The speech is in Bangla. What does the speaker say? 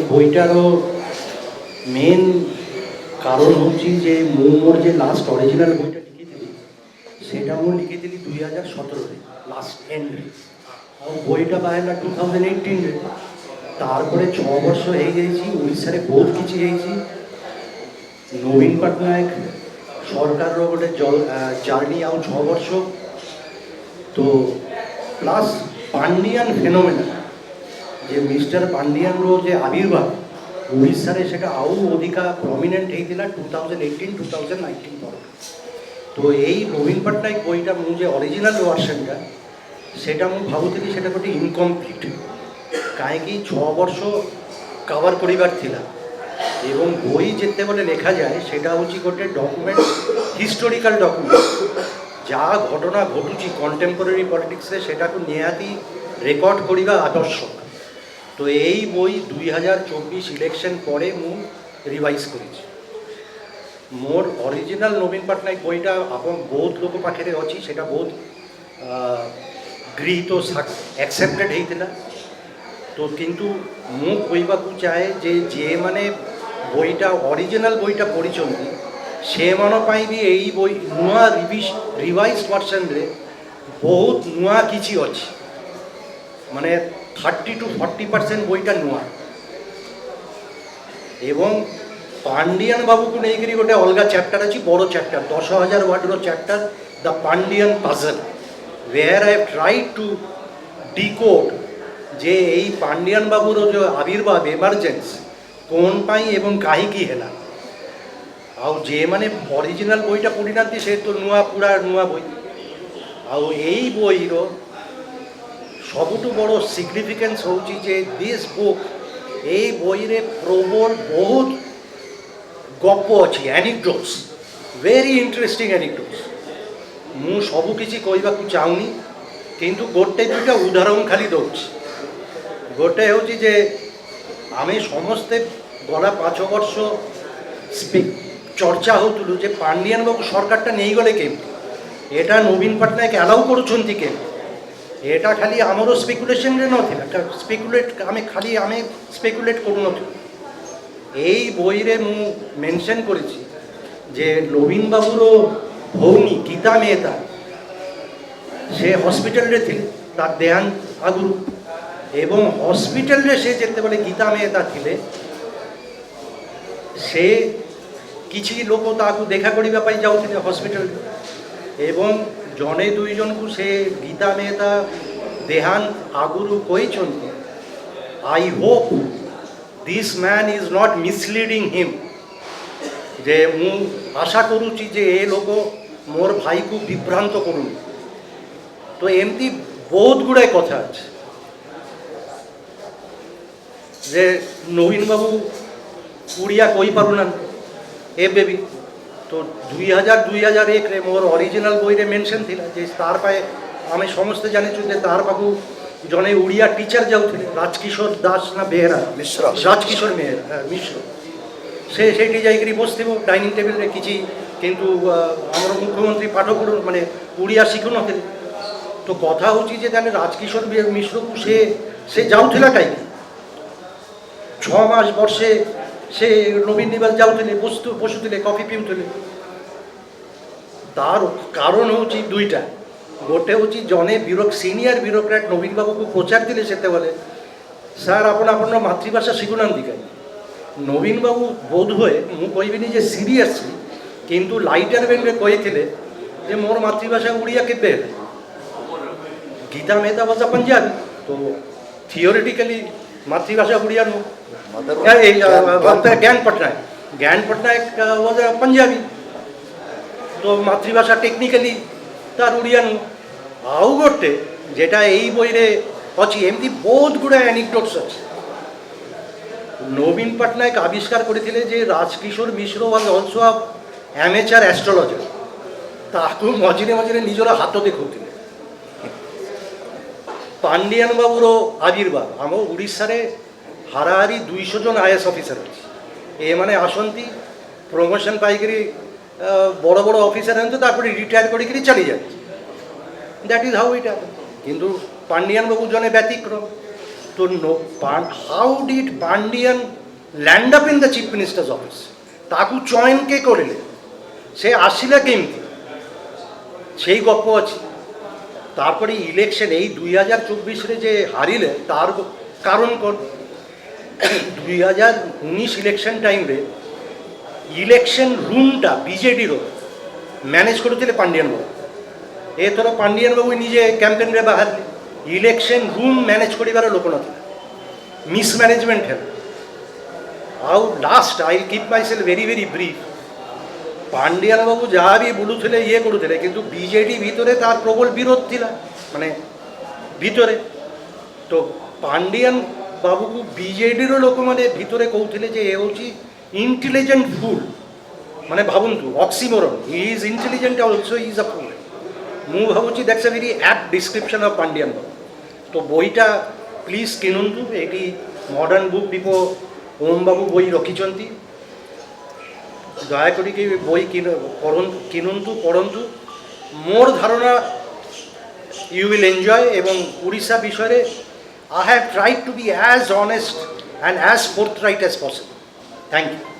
বইটারও মেন কারণ হচ্ছে যে মোর যে লাস্ট অরিজিনাল বইটা লিখেছিলি সেটা মো লিখেছিলি 2017-রে লাস্ট এন্ডে, আর বইটা বাহারা 2018-রে। তারপরে 6 ବର୍ଷ ହେଇଯାଇଛି ଓଡ଼ିଶାରେ ବହୁତ କିଛି ହେଇଛି। ନବୀନ ପଟ୍ଟନାୟକ ସରକାରର ଗୋଟେ ଜର୍ଣ୍ଣି ଆଉ 6 ବର୍ଷ তো প্লাস পান্ডিয়ান ফেনোমেনা যে মিস্টার পান্ডিয়ানর যে আবির্ভাব ଓଡ଼ିଶାରେ সেটা আউ অধিকা প্রমিনেন্ট ହେଇଥିଲା 2018-2019 ପରେ। তো এই নবীন পଟ୍ଟନାୟକ বইটা ମୁଁ যে অরিজিনাল ভার্সনটা সেটা ମୁଁ ଭାବୁଥିଲି সেটা ଗୋଟେ ইনকমপ্লিট, କାହିଁକି 6 ବର୍ଷ কভার করিবার ଥିଲା এবং বই যেତେବେଳେ লেখাযাଏ সেটা হচ্ছে ଗୋଟେ ডকুমেন্ট, হিস্টোরিকাল ডকুমেন্ট। যা ঘটনা ঘটুଛି কন্টেম্পোরারি পলিটিক্সরে সেটাকে নিহাতি রেকর্ড করিবা আবশ্যক। তো এই বই 2024 ইলেকশন পরে ମୁଁ রিভাইজ করেছি। মোর অরিজিনাল নবীন পଟ୍ଟନାୟକ বইটা আপন ବହୁତ লোক পাখে অছি, সেটা ବହୁତ গৃহীত একসেপ্টেড হয়েছিল। তো কিন্তু ମୁଁ କହିବାକୁ ଚାହେଁ ଯେ ଯେମାନେ বইটা অরিজিনাল বইটা পড়িଛନ୍ତି ସେମାନଙ୍କ ପାଇଁ ବି ଏଇ ବହି ନୂଆ ରିଭାଇଜ୍ ଭର୍ସନରେ ବହୁତ ନୂଆ କିଛି ଅଛି, ମାନେ 30-40% বইটা ନୂଆ। এবং পান্ডিয়ান বাবুକୁ ନେଇକରି ଗୋଟେ ଅଲଗା ଚ୍ୟାପ୍ଟର ଅଛି, ବଡ଼ ଚ୍ୟାପ୍ଟର 10,000 ୱାର୍ଡ଼ର chapter the Pandian puzzle, where I have tried to decode যে এই পান্ডিয়ান বাবুর যে আবির্ভাব এমার্জেন্স কোন পাই এবং কাহিকি হেলা। ଆଉ ଯେମାନେ ଅରିଜିନାଲ ବହିଟା ପଢ଼ିନାହାନ୍ତି ସେ ତ ପୁରା ନୂଆ ବହି। ଆଉ ଏଇ ବହିର ସବୁଠୁ ବଡ଼ ସିଗ୍ନିଫିକାନ୍ସ ହେଉଛି ଯେ ଦିସ୍ ବୁକ୍, ଏଇ ବହିରେ ପ୍ରବଳ ବହୁତ ଗପ ଅଛି, ଆନିକ୍ଡୋଟ୍ସ, ଭେରି ଇଣ୍ଟରେଷ୍ଟିଂ ଆନିକ୍ଡୋଟ୍ସ। ମୁଁ ସବୁ କିଛି କହିବାକୁ ଚାହୁଁନି, କିନ୍ତୁ ଗୋଟେ ଦୁଇଟା ଉଦାହରଣ ଖାଲି ଦେଉଛି। ଗୋଟେ ହେଉଛି ଯେ ଆମେ ସମସ୍ତେ ଗଲା 5 ବର୍ଷ চর্চা হଉଥିଲୁ যে পান্ডিয়ান বাবু সরকারটা নেইগলে কেমতি, এটা নবীন পଟ୍ଟନାୟକ ଆଲାଉ କରୁଛନ୍ତି କେମିତି। এটা ଖାଲି ଆମର ସ୍ପେକୁଲେସନ୍ରେ ନଥିଲା, ଆମେ ସ୍ପେକୁଲେଟ୍ କରୁନଥିଲୁ। এই বইরে ମୁଁ মেনশন করেছি যে নবীন বাবুর ভৌণী গীতা মেহতা সে হসপিটালরে ଥିଲେ, তার দেহান্ত আগুরু। এবং হসপিটালরে সে যেତେବେଳେ গীতা মেহতা ଥିଲେ সে କିଛି ଲୋକ ତାକୁ ଦେଖା କରିବା ପାଇଁ ଯାଉଥିଲେ ହସ୍ପିଟାଲରେ, ଏବଂ ଜଣେ ଦୁଇ ଜଣଙ୍କୁ ସେ ଗୀତା ମେହତା ଦେହାନ୍ତ ଆଗରୁ କହିଛନ୍ତି, I hope this man is not misleading him, ଯେ ମୁଁ ଆଶା କରୁଛି ଯେ ଏ ଲୋକ ମୋର ଭାଇକୁ ବିଭ୍ରାନ୍ତ କରୁନି। ତ ଏମିତି ବହୁତ ଗୁଡ଼ାଏ କଥା ଅଛି ଯେ ନବୀନ ବାବୁ ଓଡ଼ିଆ କହିପାରୁନାହାନ୍ତି ଏବେ ବି। তো 2001-ରେ ମୋର অরিজিনাল বইরে মেনশন ଥିଲା যে তার পায়ে আমি সমস্তে জানিଛୁ যে তার পাখু জনে ଓଡ଼ିଆ টিচর যাଉଥିଲେ, রাজকিশোর দাস না বেহেরা মিশ্র, রাজকিশোর মিশ্র। সে সেইটি যাইকি বসଥିବ ডাইনিং টেবিলরে କିଛି, কিন্তু ଆମର মুখ্যমন্ত্রী পাঠ পড়ু মানে ଓଡ଼ିଆ ଶିଖୁନଥିଲେ। তো কথা ହେଉଛି ଯେ ତାହେଲେ রাজকিশোর মিশ্রକୁ ସେ ଯାଉଥିଲା କାହିଁକି 6 ମାସ ବର୍ଷେ সে নবীন নিবাস যাଉଥିଲେ, বসুଥିଲେ, কফি পিউଥିଲେ। তার কারণ হচ্ছে দুইটা। গোটে হচ্ছে জনে সিনিয়র ব্যুরোক্রাট নবীন বাবুকে পচারিলে সেতবে, স্যার আপনার আপনার মাতৃভাষা শিখুনাহান্তি কাহি। নবীন বাবু বোধ হয়ে মু কইবিনি যে সিরিয়াসলি, কিন্তু লাইটার বেন্রে কইলে যে মোর মাতৃভাষা ওড়িয়া কেবে হেলে। গীতা মেহতা ভাষা পঞ্জাবি, তো থিওরিটিক্যালি মাতৃভাষা ওড়িয়া নো। জ্ঞান পଟ୍ଟନାୟକ ওয়াজ পঞ্জাবি, তো মাতৃভাষা টেকনিক্যালি তার ওড়িয়া নু। আউ গোটে যেটা এই বইরে অছি, এমতি বহুত গুড়াଏ অ্যানিকডোটস আছে। নবীন পଟ୍ଟନାୟକ আবিষ্কার করেছিলেন যে Rajkishore Mishra was also a amateur astrologer, তাকে মঝিরে মঝিরে নিজের হাত দেখুলে। পান্ডিয়ান বাবুর আবির্ভাব আম ওড়িশারে হারাহারি 200 জন আইএস অফিসার আছে। এমানে আসন্তি প্রমোশন পাইকি বড় বড় অফিসার হন, তারপরে রিটায়ার করি চালি যায়। That is how it happen. কিন্তু পান্ডিয়ান বাবু জনে ব্যতিক্রম। তো how did Pandian land up in the chief ministers office ତାକୁ ଚୟନ କେ କରିଲେ ସେ ଆସିଲା କେମିତି ସେଇ ଗପ ଅଛି। তারপরে ইলেকশন এই 2024 যে হারিলে তার কারণ কোন 2019 ইলেকশন টাইমে ইলেকশন রুমটা বিজেডির ম্যানেজ করুলে পান্ডিয়ান বাবু এথর পান্ডিয়ান বাবু নিজে ক্যাম্পেন্রে বাহারলে ইলেকশন রুম ম্যানেজ করিবার লোক নথিলা মিসম্যানেজমেন্ট হেল ଆଉ last I keep myself very very brief Pandian babu ଯାହା ବି ବୁଲୁଥିଲେ ଇଏ କରୁଥିଲେ କିନ୍ତୁ ବିଜେଡି ଭିତରେ ତାର ପ୍ରବଳ ବିରୋଧ ଥିଲା ମାନେ ଭିତରେ ତ ପାଣ୍ଡିଆନ ବାବୁକୁ ବିଜେଡିର ଲୋକମାନେ ଭିତରେ କହୁଥିଲେ ଯେ ଏ ହେଉଛି ଇଣ୍ଟେଲିଜେଣ୍ଟ ଫୁଲ୍ ମାନେ ଭାବନ୍ତୁ oxymoron he is intelligent also is a fool ମୁଁ ଭାବୁଛି that's a very apt description of Pandian babu ତ ବହିଟା ପ୍ଲିଜ୍ କିଣନ୍ତୁ ଏଠି modern book depot Om babu ବହି ରଖିଛନ୍ତି ଦୟାକରି ବହି କିଣନ୍ତୁ ପଢ଼ନ୍ତୁ ମୋର ଧାରଣା ୟୁ ୱିଲ୍ ଏନ୍ଜୟ ଏବଂ ଓଡ଼ିଶା ବିଷୟରେ I have tried to be as honest and as forthright as possible. Thank you.